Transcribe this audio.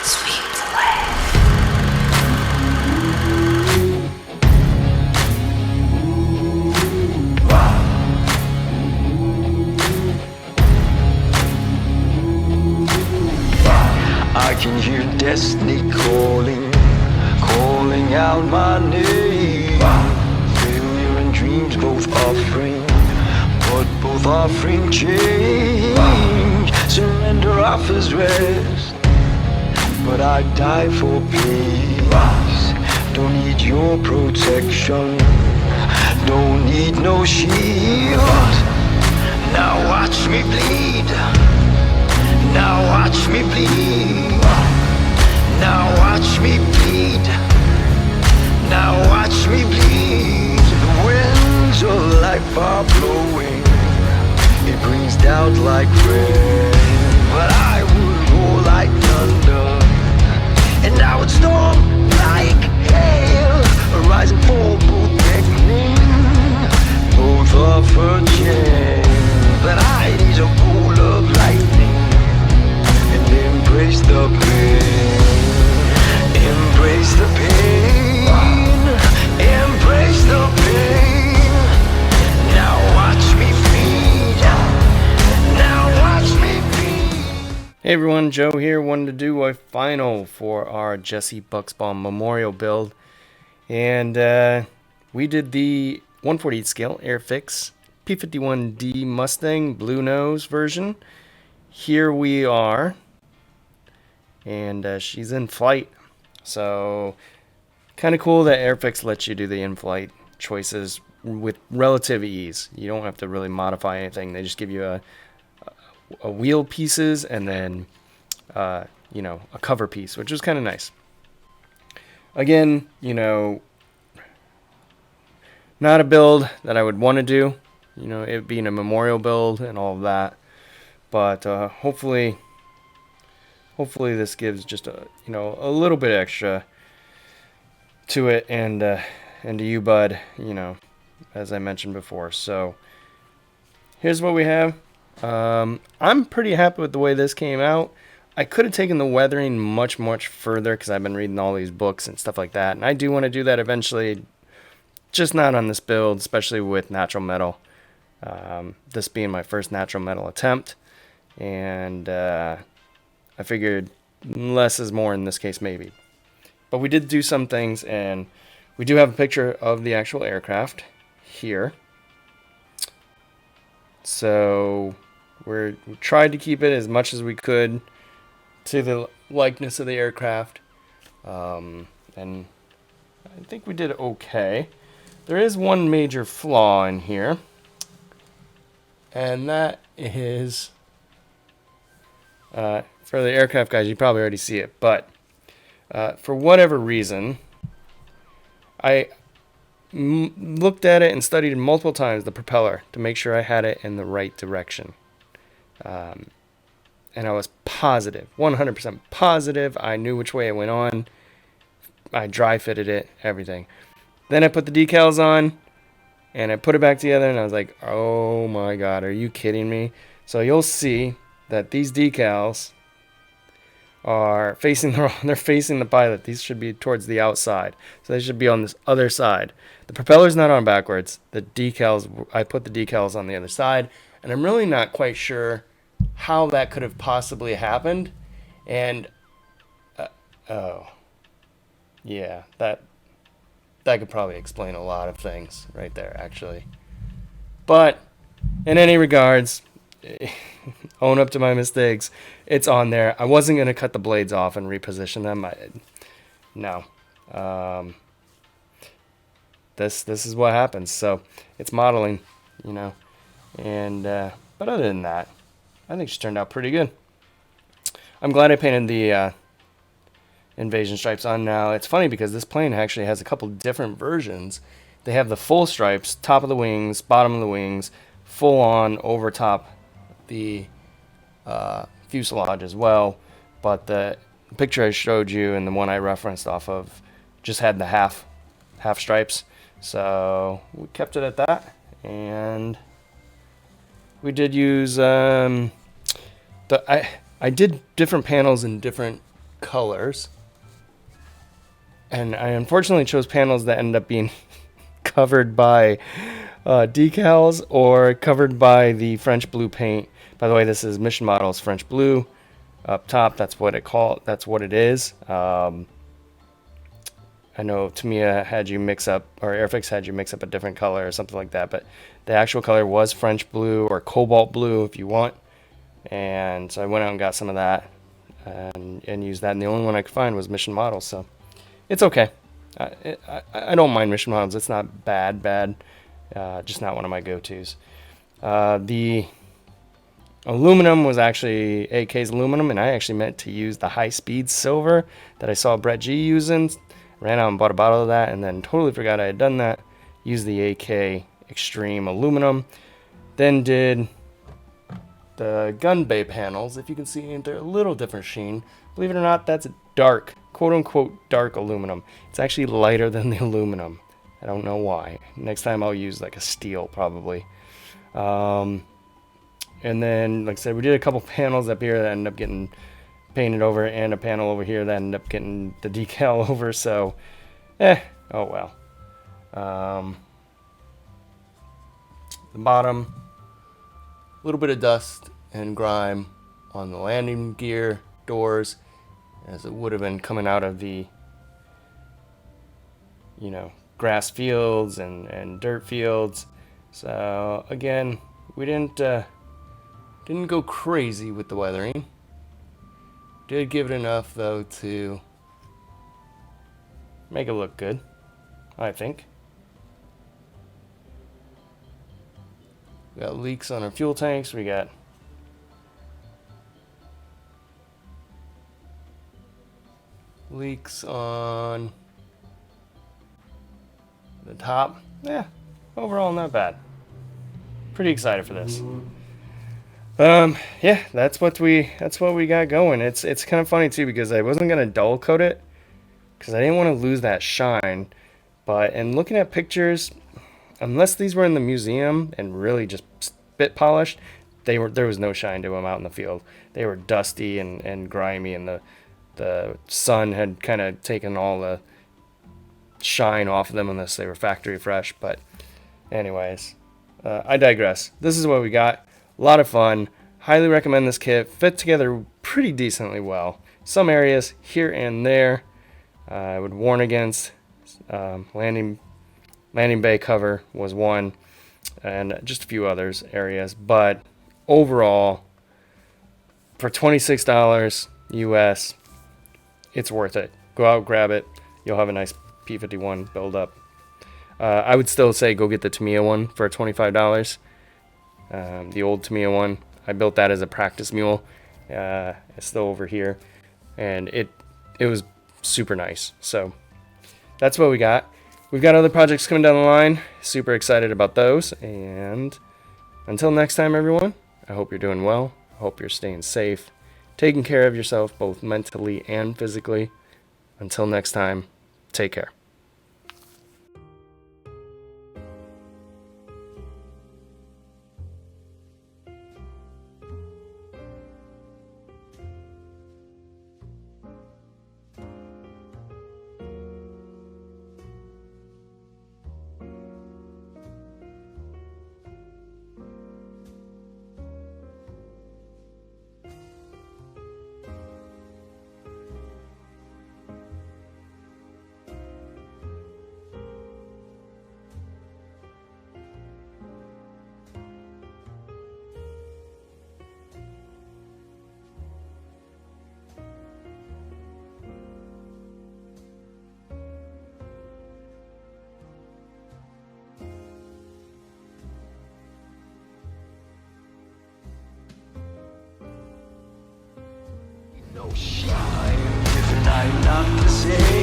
Sweet delay. I can hear destiny calling, calling out my name. Failure and dreams both offering, but both offering change. Surrender offers rest, but I die for peace. Don't need your protection, don't need no shield. Now watch me bleed. Now watch me bleed. Now watch me bleed. Now watch me bleed. The winds of life are blowing. It brings doubt like rain. But I would roar like thunder, and I would storm like hail. A rising fall, both beckoning, both offer change. But I need a bolt of lightning and embrace the pain. Embrace the pain. Embrace the pain. Now watch me feed. Now watch me feed. Hey everyone, Joe here. Wanted to do a final for our Jesse Buchsbaum Memorial build. And we did the 148 scale Airfix P51D Mustang Blue Nose version. Here we are. And she's in flight. So kind of cool that Airfix lets you do the in-flight choices with relative ease. You don't have to really modify anything. They just give you a wheel pieces and then a cover piece, which was kind of nice. Again, not a build that I would want to do, it being a memorial build and all of that, but hopefully this gives just a little bit extra to it and to you, bud, as I mentioned before. So here's what we have. I'm pretty happy with the way this came out. I could have taken the weathering much further because I've been reading all these books and stuff like that, and I do want to do that eventually, just not on this build, especially with natural metal. This being my first natural metal attempt, and I figured less is more in this case, maybe. But we did do some things, and we do have a picture of the actual aircraft here. So we tried to keep it as much as we could to the likeness of the aircraft. And I think we did okay. There is one major flaw in here, and that is... for the aircraft guys, you probably already see it, but for whatever reason, I looked at it and studied multiple times the propeller to make sure I had it in the right direction. And I was positive, 100% positive, I knew which way it went on. I dry fitted it, everything. Then I put the decals on, and I put it back together, and I was like, oh my god, are you kidding me? So you'll see that these decals are facing they're facing the pilot. These should be towards the outside, so they should be on this other side. The propeller's not on backwards. The decals, I put the decals on the other side, and I'm really not quite sure how that could have possibly happened. And oh yeah, that could probably explain a lot of things right there, actually. But in any regards, own up to my mistakes. It's on there. I wasn't going to cut the blades off and reposition them. No. This is what happens. So it's modeling, and but other than that, I think she turned out pretty good. I'm glad I painted the invasion stripes on now. It's funny because this plane actually has a couple different versions. They have the full stripes, top of the wings, bottom of the wings, full on over top the fuselage as well, but the picture I showed you and the one I referenced off of just had the half stripes, so we kept it at that. And we did use I did different panels in different colors. And I unfortunately chose panels that ended up being covered by decals or covered by the French blue paint. By the way, this is Mission Models French blue up top. That's what it is. I know Tamiya had you mix up, or Airfix had you mix up a different color or something like that, but the actual color was French blue or cobalt blue if you want. And so I went out and got some of that and used that. And the only one I could find was Mission Models, so it's okay. I don't mind Mission Models. It's not bad. Just not one of my go-tos. The aluminum was actually AK's aluminum, and I actually meant to use the high-speed silver that I saw Brett G using. Ran out and bought a bottle of that, and then totally forgot I had done that. Used the AK Extreme aluminum. Then did the gun bay panels. If you can see, they're a little different sheen. Believe it or not, that's dark, quote-unquote dark aluminum. It's actually lighter than the aluminum. I don't know why. Next time I'll use like a steel probably. And then, like I said, we did a couple panels up here that ended up getting painted over, and a panel over here that ended up getting the decal over, so oh well. The bottom, a little bit of dust and grime on the landing gear doors, as it would have been coming out of the, you know, grass fields and dirt fields. So again, we didn't go crazy with the weathering. Did give it enough though to make it look good, I think. We got leaks on our fuel tanks. We got leaks on the top. Yeah, overall not bad. Pretty excited for this. Yeah, that's what we got going. It's kind of funny too, because I wasn't gonna dull coat it because I didn't want to lose that shine. But in looking at pictures, unless these were in the museum and really just spit polished, there was no shine to them out in the field. They were dusty and grimy, and the sun had kind of taken all the shine off of them, unless they were factory fresh. But anyways, I digress. This is what we got. A lot of fun. Highly recommend this kit. Fit together pretty decently well. Some areas here and there I would warn against. Landing bay cover was one, and just a few others areas. But overall, for $26 US, it's worth it. Go out, grab it. You'll have a nice P51 build up. I would still say go get the Tamiya one for $25. The old Tamiya one, I built that as a practice mule. It's still over here, and it was super nice. So that's what we got. We've got other projects coming down the line. Super excited about those. And until next time, everyone, I hope you're doing well. I hope you're staying safe, taking care of yourself both mentally and physically. Until next time, take care. No shine if I not to say.